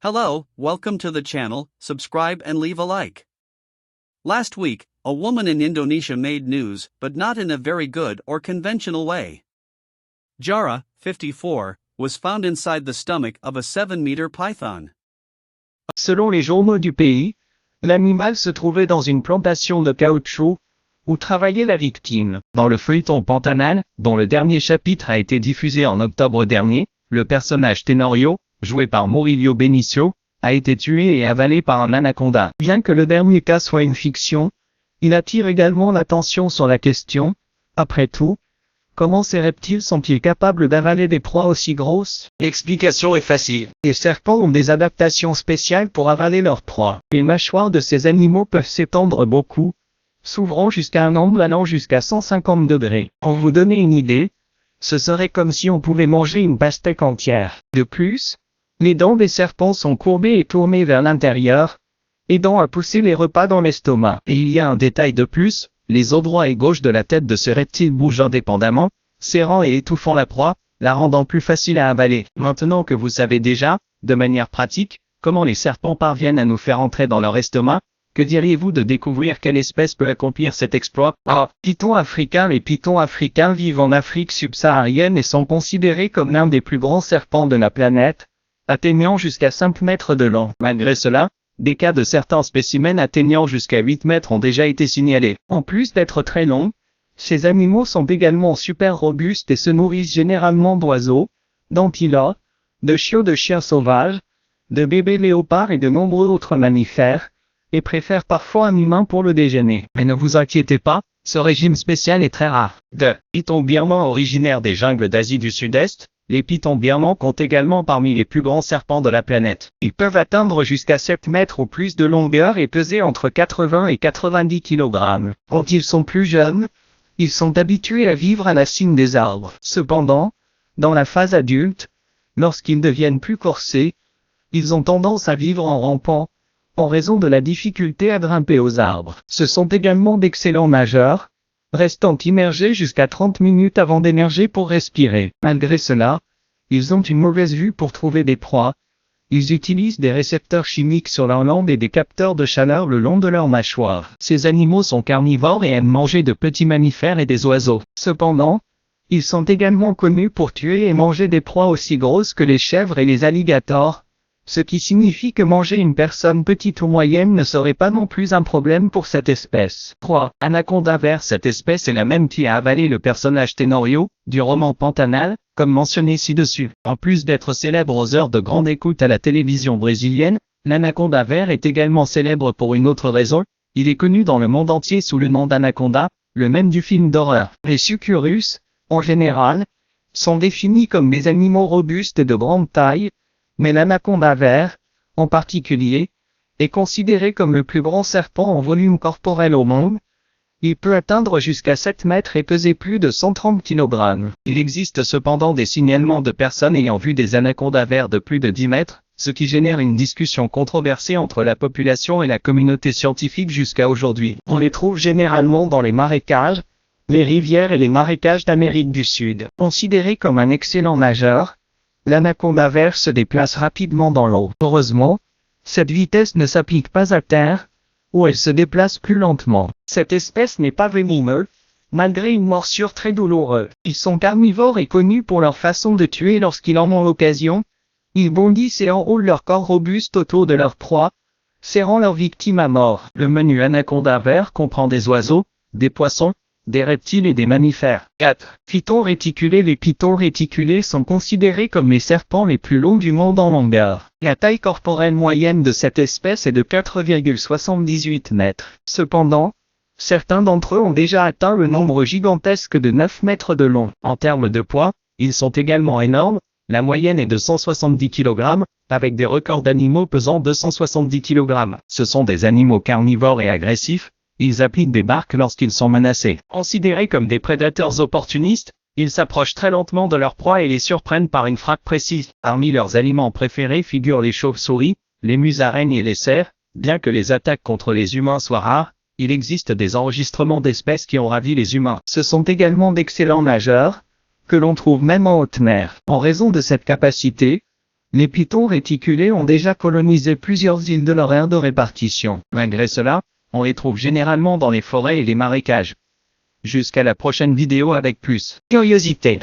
Hello, welcome to the channel, subscribe and leave a like. Last week, a woman in Indonesia made news, but not in a very good or conventional way. Jara, 54, was found inside the stomach of a 7-meter python. Selon les journaux du pays, l'animal se trouvait dans une plantation de caoutchouc, où travaillait la victime. Dans le feuilleton Pantanal, dont le dernier chapitre a été diffusé en octobre dernier, le personnage Tenorio, joué par Maurílio Benício, a été tué et avalé par un anaconda. Bien que le dernier cas soit une fiction, il attire également l'attention sur la question, après tout, comment ces reptiles sont-ils capables d'avaler des proies aussi grosses? L'explication est facile. Les serpents ont des adaptations spéciales pour avaler leurs proies. Les mâchoires de ces animaux peuvent s'étendre beaucoup, s'ouvrant jusqu'à un angle allant jusqu'à 150 degrés. Pour vous donner une idée, ce serait comme si on pouvait manger une pastèque entière. De plus, les dents des serpents sont courbées et tournées vers l'intérieur, aidant à pousser les repas dans l'estomac. Et il y a un détail de plus, les os droit et gauche de la tête de ce reptile bougent indépendamment, serrant et étouffant la proie, la rendant plus facile à avaler. Maintenant que vous savez déjà, de manière pratique, comment les serpents parviennent à nous faire entrer dans leur estomac, que diriez-vous de découvrir quelle espèce peut accomplir cet exploit? Python africain. Les pythons africains vivent en Afrique subsaharienne et sont considérés comme l'un des plus grands serpents de la planète, atteignant jusqu'à 5 mètres de long. Malgré cela, des cas de certains spécimens atteignant jusqu'à 8 mètres ont déjà été signalés. En plus d'être très longs, ces animaux sont également super robustes et se nourrissent généralement d'oiseaux, d'antilopes, de chiots de chiens sauvages, de bébés léopards et de nombreux autres mammifères, et préfèrent parfois un humain pour le déjeuner. Mais ne vous inquiétez pas, ce régime spécial est très rare. Pythons birmans originaires des jungles d'Asie du Sud-Est, les pythons birmans comptent également parmi les plus grands serpents de la planète. Ils peuvent atteindre jusqu'à 7 mètres ou plus de longueur et peser entre 80 et 90 kg. Quand ils sont plus jeunes, ils sont habitués à vivre à la cime des arbres. Cependant, dans la phase adulte, lorsqu'ils deviennent plus corsés, ils ont tendance à vivre en rampant, en raison de la difficulté à grimper aux arbres. Ce sont également d'excellents nageurs, restant immergés jusqu'à 30 minutes avant d'émerger pour respirer. Malgré cela, ils ont une mauvaise vue pour trouver des proies. Ils utilisent des récepteurs chimiques sur leur langue et des capteurs de chaleur le long de leur mâchoire. Ces animaux sont carnivores et aiment manger de petits mammifères et des oiseaux. Cependant, ils sont également connus pour tuer et manger des proies aussi grosses que les chèvres et les alligators, ce qui signifie que manger une personne petite ou moyenne ne serait pas non plus un problème pour cette espèce. 3. Anaconda vert. Cette espèce est la même qui a avalé le personnage Tenorio, du roman Pantanal, comme mentionné ci-dessus. En plus d'être célèbre aux heures de grande écoute à la télévision brésilienne, l'anaconda vert est également célèbre pour une autre raison, il est connu dans le monde entier sous le nom d'anaconda, le même du film d'horreur. Les succurus, en général, sont définis comme des animaux robustes et de grande taille, mais l'anaconda vert, en particulier, est considéré comme le plus grand serpent en volume corporel au monde. Il peut atteindre jusqu'à 7 mètres et peser plus de 130 kg. Il existe cependant des signalements de personnes ayant vu des anacondas verts de plus de 10 mètres, ce qui génère une discussion controversée entre la population et la communauté scientifique jusqu'à aujourd'hui. On les trouve généralement dans les marécages, les rivières et les marécages d'Amérique du Sud. Considéré comme un excellent nageur, l'anaconda vert se déplace rapidement dans l'eau. Heureusement, cette vitesse ne s'applique pas à terre, où elle se déplace plus lentement. Cette espèce n'est pas venimeux, malgré une morsure très douloureuse. Ils sont carnivores et connus pour leur façon de tuer lorsqu'ils en ont l'occasion. Ils bondissent et enroulent leur corps robuste autour de leur proie, serrant leur victime à mort. Le menu anaconda vert comprend des oiseaux, des poissons, des reptiles et des mammifères. 4. Pythons réticulés. Les pythons réticulés sont considérés comme les serpents les plus longs du monde en longueur. La taille corporelle moyenne de cette espèce est de 4,78 mètres. Cependant, certains d'entre eux ont déjà atteint le nombre gigantesque de 9 mètres de long. En termes de poids, ils sont également énormes. La moyenne est de 170 kg, avec des records d'animaux pesant 270 kg. Ce sont des animaux carnivores et agressifs. Ils appliquent des barques lorsqu'ils sont menacés. Considérés comme des prédateurs opportunistes, ils s'approchent très lentement de leur proie et les surprennent par une frappe précise. Parmi leurs aliments préférés figurent les chauves-souris, les musaraignes et les cerfs. Bien que les attaques contre les humains soient rares, il existe des enregistrements d'espèces qui ont ravi les humains. Ce sont également d'excellents nageurs, que l'on trouve même en haute mer. En raison de cette capacité, Les pitons réticulés ont déjà colonisé plusieurs îles de leur aire de répartition. Malgré cela, on les trouve généralement dans les forêts et les marécages. Jusqu'à la prochaine vidéo avec plus curiosité.